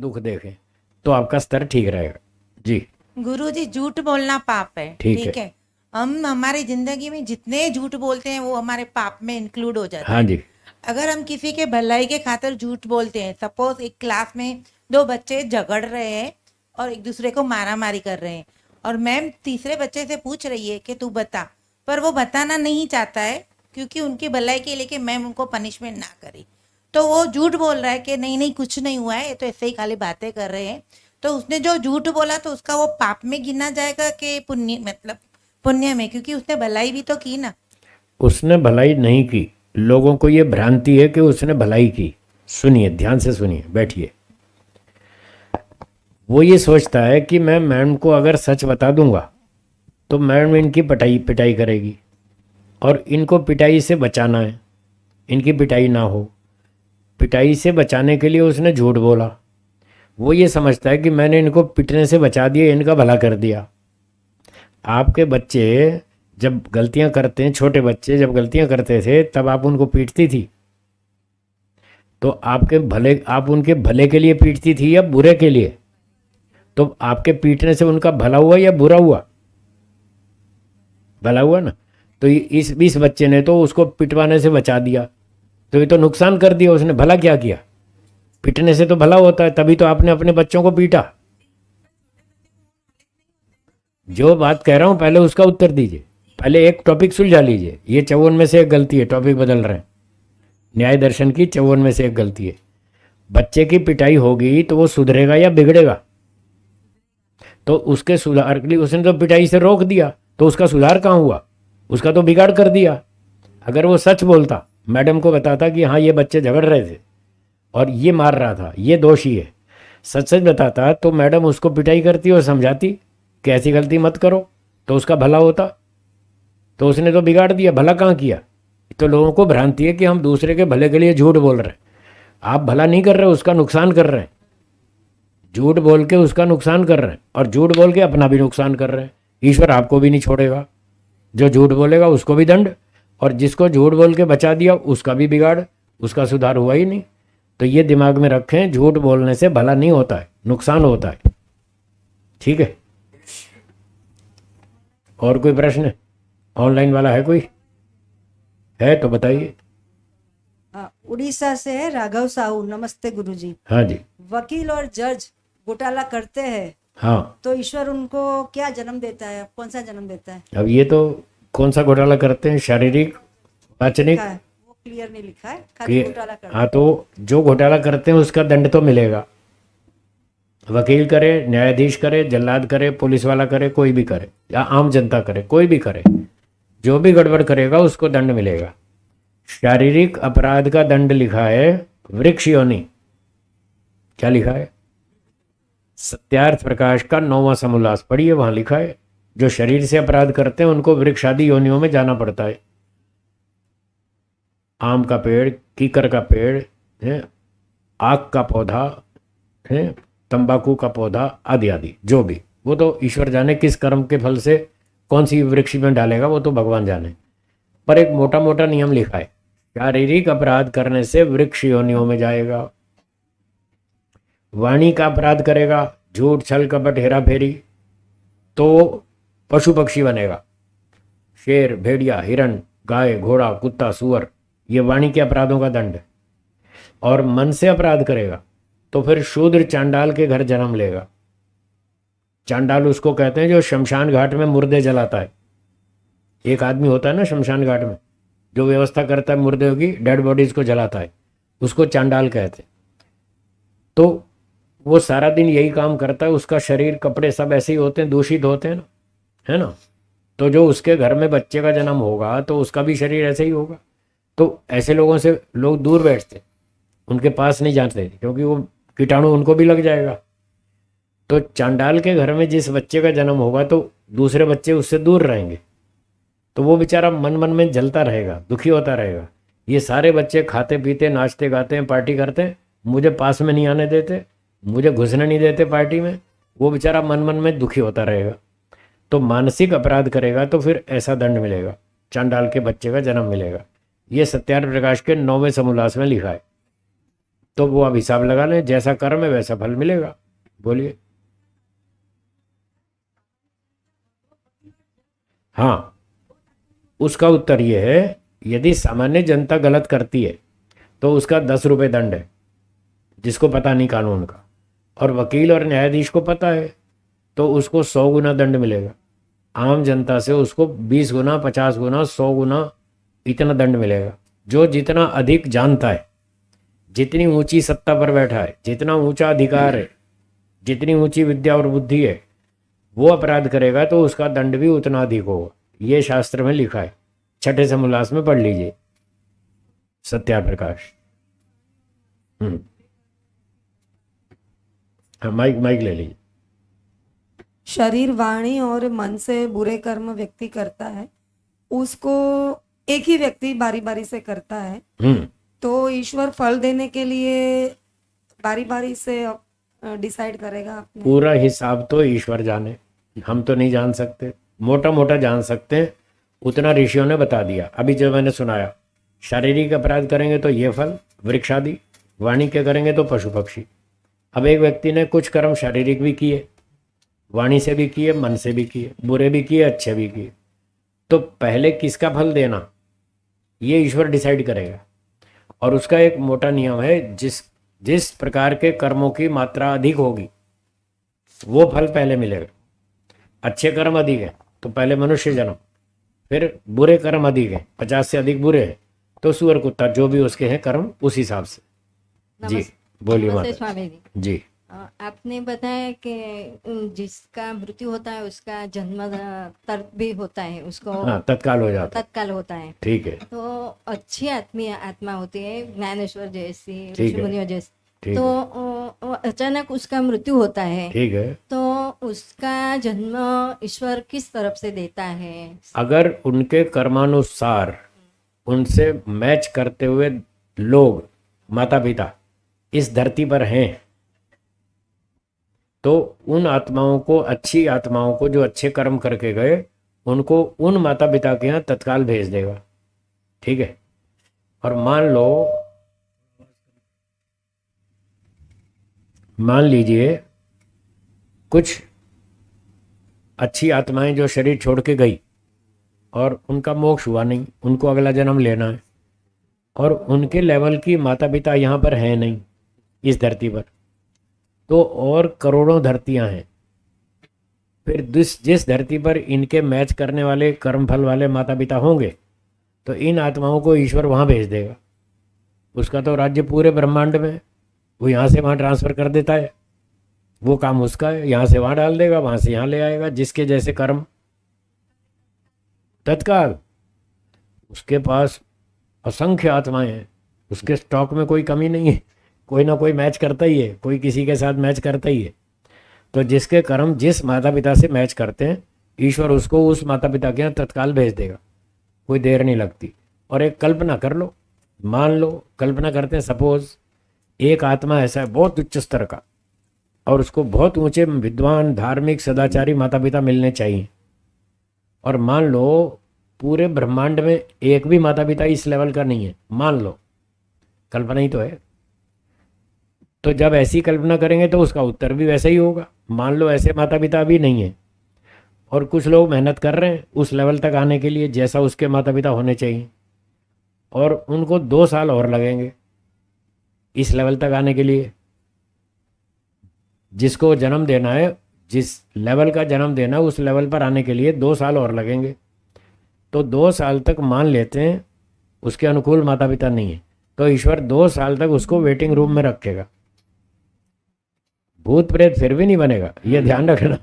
दुख देखें तो आपका स्तर ठीक रहेगा। जी गुरु जी, झूठ बोलना पाप है, ठीक ठीक है। हम हमारी जिंदगी में जितने झूठ बोलते हैं वो हमारे पाप में इंक्लूड हो जाता हाँ है। जी। अगर हम किसी के भलाई के खातिर झूठ बोलते हैं, सपोज एक क्लास में दो बच्चे झगड़ रहे हैं और एक दूसरे को मारा मारी कर रहे हैं, और मैम तीसरे बच्चे से पूछ रही है कि तू बता, पर वो बताना नहीं चाहता है क्योंकि उनकी भलाई के लिए कि मैम उनको पनिशमेंट ना करे, तो वो झूठ बोल रहा है कि नहीं नहीं कुछ नहीं हुआ है, ये तो ऐसे ही खाली बातें कर रहे हैं। तो उसने जो झूठ बोला तो उसका वो पाप में गिना जाएगा कि पुण्य, मतलब पुण्य में, क्योंकि उसने भलाई भी तो की ना। उसने भलाई नहीं की, लोगों को ये भ्रांति है कि उसने भलाई की। सुनिए, ध्यान से सुनिए, बैठिए। वो ये सोचता है कि मैं मैम को अगर सच बता दूंगा तो मैम इनकी पिटाई पिटाई करेगी और इनको पिटाई से बचाना है, इनकी पिटाई ना हो। पिटाई से बचाने के लिए उसने झूठ बोला। वो ये समझता है कि मैंने इनको पिटने से बचा दिया, इनका भला कर दिया। आपके बच्चे जब गलतियां करते हैं, छोटे बच्चे जब गलतियां करते थे तब आप उनको पीटती थी, तो आपके भले, आप उनके भले के लिए पीटती थी या बुरे के लिए? तो आपके पीटने से उनका भला हुआ या बुरा हुआ? भला हुआ ना। तो इस बच्चे ने तो उसको पिटवाने से बचा दिया, तो ये तो नुकसान कर दिया उसने, भला क्या किया? पिटने से तो भला होता है, तभी तो आपने अपने बच्चों को पीटा। जो बात कह रहा हूं पहले उसका उत्तर दीजिए, पहले एक टॉपिक सुलझा लीजिए। ये 54 में से एक गलती है, टॉपिक बदल रहे हैं। न्याय दर्शन की 54 में से एक गलती है। बच्चे की पिटाई होगी तो वो सुधरेगा या बिगड़ेगा? तो उसके सुधार के लिए उसने तो पिटाई से रोक दिया, तो उसका सुधार कहाँ हुआ? उसका तो बिगाड़ कर दिया। अगर वो सच बोलता, मैडम को बताता कि हाँ ये बच्चे झगड़ रहे थे और ये मार रहा था, ये दोषी है, सच सच बताता, तो मैडम उसको पिटाई करती और समझाती कि ऐसी गलती मत करो, तो उसका भला होता। तो उसने तो बिगाड़ दिया, भला कहाँ किया? तो लोगों को भ्रांति है कि हम दूसरे के भले के लिए झूठ बोल रहे हैं। आप भला नहीं कर रहे, उसका नुकसान कर रहे हैं। झूठ बोल के उसका नुकसान कर रहे हैं और झूठ बोल के अपना भी नुकसान कर रहे हैं। ईश्वर आपको भी नहीं छोड़ेगा। जो झूठ बोलेगा उसको भी दंड, और जिसको झूठ बोल के बचा दिया उसका भी बिगाड़, उसका सुधार हुआ ही नहीं। तो ये दिमाग में रखें, झूठ बोलने से भला नहीं होता है, नुकसान होता है। ठीक है? और कोई प्रश्न? ऑनलाइन वाला है कोई? है तो बताइए। उड़ीसा से है राघव साहू। नमस्ते गुरुजी। हाँ जी। वकील और जज घोटाला करते हैं, हाँ, तो ईश्वर उनको क्या जन्म देता है, कौन सा जन्म देता है? अब ये तो कौन सा घोटाला करते हैं, शारीरिक, वाचनिक? लिखा है, वो क्लियर नहीं लिखा है, खाली घोटाला करते हैं। हाँ, तो जो घोटाला करते हैं उसका दंड तो मिलेगा। वकील करे, न्यायाधीश करे, जल्लाद करे, पुलिस वाला करे, कोई भी करे, या आम जनता करे, कोई भी करे, जो भी गड़बड़ करेगा उसको दंड मिलेगा। शारीरिक अपराध का दंड लिखा है वृक्ष योनि। क्या लिखा है? सत्यार्थ प्रकाश का 9वां समोल्लास पढ़िए, वहां लिखा है जो शरीर से अपराध करते हैं उनको वृक्षादि योनियों में जाना पड़ता है। आम का पेड़, कीकर का पेड़ है, आक का पौधा है, तंबाकू का पौधा आदि आदि, जो भी, वो तो ईश्वर जाने किस कर्म के फल से कौन सी वृक्ष में डालेगा, वो तो भगवान जाने। पर एक मोटा मोटा नियम लिखा है, शारीरिक अपराध करने से वृक्ष योनियों में जाएगा। वाणी का अपराध करेगा, झूठ छल कपट हेरा फेरी, तो पशु पक्षी बनेगा। शेर, भेड़िया, हिरण, गाय, घोड़ा, कुत्ता, सुअर, ये वाणी के अपराधों का दंड है। और मन से अपराध करेगा तो फिर शूद्र चांडाल के घर जन्म लेगा। चांडाल उसको कहते हैं जो शमशान घाट में मुर्दे जलाता है। एक आदमी होता है ना शमशान घाट में जो व्यवस्था करता है मुर्दे की, डेड बॉडीज को जलाता है, उसको चांडाल कहते हैं। तो वो सारा दिन यही काम करता है, उसका शरीर कपड़े सब ऐसे ही होते हैं, दूषित होते हैं ना, है ना। तो जो उसके घर में बच्चे का जन्म होगा तो उसका भी शरीर ऐसे ही होगा। तो ऐसे लोगों से लोग दूर बैठते, उनके पास नहीं जाते, क्योंकि वो कीटाणु उनको भी लग जाएगा। तो चांडाल के घर में जिस बच्चे का जन्म होगा तो दूसरे बच्चे उससे दूर रहेंगे, तो वो बेचारा मन मन में जलता रहेगा, दुखी होता रहेगा। ये सारे बच्चे खाते पीते, नाचते गाते हैं, पार्टी करते हैं, मुझे पास में नहीं आने देते, मुझे घुसने नहीं देते पार्टी में, वो बेचारा मन मन में दुखी होता रहेगा। तो मानसिक अपराध करेगा तो फिर ऐसा दंड मिलेगा, चांडाल के बच्चे का जन्म मिलेगा। ये सत्यार्थ प्रकाश के 9वें समोल्लास में लिखा है। तो वो अब हिसाब लगा लें, जैसा कर्म है वैसा फल मिलेगा। बोलिए। हाँ, उसका उत्तर ये है, यदि सामान्य जनता गलत करती है तो उसका 10 रुपये दंड है, जिसको पता नहीं कानून का, और वकील और न्यायाधीश को पता है तो उसको 100 गुना दंड मिलेगा। आम जनता से उसको 20 गुना, 50 गुना, 100 गुना इतना दंड मिलेगा। जो जितना अधिक जानता है, जितनी ऊंची सत्ता पर बैठा है, जितना ऊंचा अधिकार है, जितनी ऊंची विद्या और बुद्धि है, वो अपराध करेगा तो उसका दंड भी उतना अधिक होगा। ये शास्त्र में लिखा है, छठे समोल्लास में पढ़ लीजिए, सत्याप्रकाश। हाँ, माइक माइक ले लीजिए। शरीर, वाणी और मन से बुरे कर्म व्यक्ति करता है, उसको एक ही व्यक्ति बारी बारी से करता है, तो ईश्वर फल देने के लिए बारी बारी से डिसाइड करेगा अपने। पूरा हिसाब तो ईश्वर जाने, हम तो नहीं जान सकते। मोटा मोटा जान सकते हैं, उतना ऋषियों ने बता दिया। अभी जो मैंने सुनाया, शारीरिक अपराध करेंगे तो ये फल वृक्ष आदि, वाणी के करेंगे तो पशु पक्षी। अब एक व्यक्ति ने कुछ कर्म शारीरिक भी किए, वाणी से भी किए, मन से भी किए, बुरे भी किए, अच्छे भी किए, तो पहले किसका फल देना ये ईश्वर डिसाइड करेगा। और उसका एक मोटा नियम है, जिस प्रकार के कर्मों की मात्रा अधिक होगी वो फल पहले मिलेगा। अच्छे कर्म अधिक है तो पहले मनुष्य जन्म, फिर बुरे कर्म अधिक है, 50 से अधिक बुरे हैं तो सुअर कुत्ता, जो भी उसके हैं कर्म उस हिसाब से। जी बोलिए नमस्ते माता स्वामी जी। जी। आपने बताया कि जिसका मृत्यु होता है उसका जन्म तर्क भी होता है, उसको हाँ, तत्काल हो जाता है। तत्काल होता है। ठीक है, तो अच्छी आत्मा होती है, ज्ञानेश्वर जैसी, ठीक ऋषि है, मुनियों जैसी। ठीक तो है, अचानक उसका मृत्यु होता है, ठीक है। तो उसका जन्म ईश्वर किस तरफ से देता है? अगर उनके कर्मानुसार उनसे मैच करते हुए लोग, माता पिता इस धरती पर हैं, तो उन आत्माओं को, अच्छी आत्माओं को जो अच्छे कर्म करके गए, उनको उन माता पिता के यहाँ तत्काल भेज देगा। ठीक है। और मान लीजिए कुछ अच्छी आत्माएं जो शरीर छोड़ के गई और उनका मोक्ष हुआ नहीं, उनको अगला जन्म लेना है, और उनके लेवल की माता पिता यहाँ पर हैं नहीं इस धरती पर, तो और करोड़ों धरतियां हैं। फिर जिस धरती पर इनके मैच करने वाले कर्मफल वाले माता पिता होंगे, तो इन आत्माओं को ईश्वर वहाँ भेज देगा। उसका तो राज्य पूरे ब्रह्मांड में है, वो यहाँ से वहाँ ट्रांसफ़र कर देता है, वो काम उसका है, यहाँ से वहाँ डाल देगा, वहाँ से यहाँ ले आएगा, जिसके जैसे कर्म तत्काल। उसके पास असंख्य आत्माएं हैं, उसके स्टॉक में कोई कमी नहीं है, कोई ना कोई मैच करता ही है, कोई किसी के साथ मैच करता ही है। तो जिसके कर्म जिस माता पिता से मैच करते हैं, ईश्वर उसको उस माता पिता के यहाँ तत्काल भेज देगा, कोई देर नहीं लगती। और एक कल्पना कर लो, मान लो, कल्पना करते हैं, सपोज एक आत्मा ऐसा है बहुत उच्च स्तर का, और उसको बहुत ऊंचे विद्वान, धार्मिक, सदाचारी माता पिता मिलने चाहिए, और मान लो पूरे ब्रह्मांड में एक भी माता पिता इस लेवल का नहीं है, मान लो, कल्पना ही तो है। तो जब ऐसी कल्पना करेंगे तो उसका उत्तर भी वैसा ही होगा। मान लो ऐसे माता पिता भी नहीं है, और कुछ लोग मेहनत कर रहे हैं उस लेवल तक आने के लिए जैसा उसके माता पिता होने चाहिए, और उनको 2 साल और लगेंगे इस लेवल तक आने के लिए। जिसको जन्म देना है, जिस लेवल का जन्म देना है, उस लेवल पर आने के लिए 2 साल और लगेंगे। तो 2 साल तक मान लेते हैं उसके अनुकूल माता पिता नहीं है, तो ईश्वर 2 साल तक उसको वेटिंग रूम में रखेगा। भूत प्रेत फिर भी नहीं बनेगा, ये ध्यान रखना।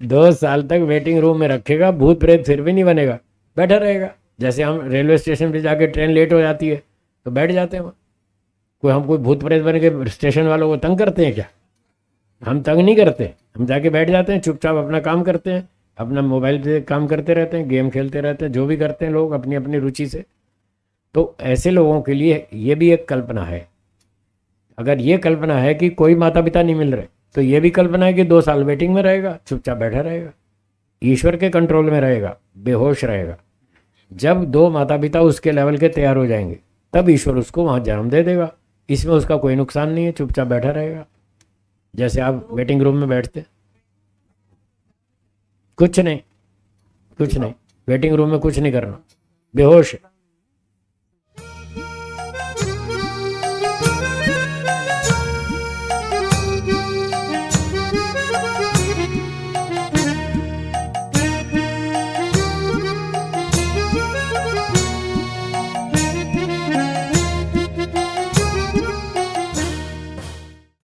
2 साल तक वेटिंग रूम में रखेगा, भूत प्रेत फिर भी नहीं बनेगा, बैठा रहेगा। जैसे हम रेलवे स्टेशन पे जाके ट्रेन लेट हो जाती है तो बैठ जाते हैं वहाँ। हम कोई भूत प्रेत बन के स्टेशन वालों को तंग करते हैं क्या? हम तंग नहीं करते, हम जाके बैठ जाते हैं, चुपचाप अपना काम करते हैं, अपना मोबाइल पे काम करते रहते हैं, गेम खेलते रहते हैं, जो भी करते हैं लोग अपनी अपनी रुचि से। तो ऐसे लोगों के लिए ये भी एक कल्पना है। अगर ये कल्पना है कि कोई माता पिता नहीं मिल रहे, तो ये भी कल्पना है कि 2 साल वेटिंग में रहेगा, चुपचाप बैठा रहेगा, ईश्वर के कंट्रोल में रहेगा, बेहोश रहेगा। जब 2 माता पिता उसके लेवल के तैयार हो जाएंगे, तब ईश्वर उसको वहाँ जन्म दे देगा। इसमें उसका कोई नुकसान नहीं है, चुपचाप बैठा रहेगा जैसे आप वेटिंग रूम में बैठते। कुछ नहीं, कुछ नहीं, वेटिंग रूम में कुछ नहीं करना, बेहोश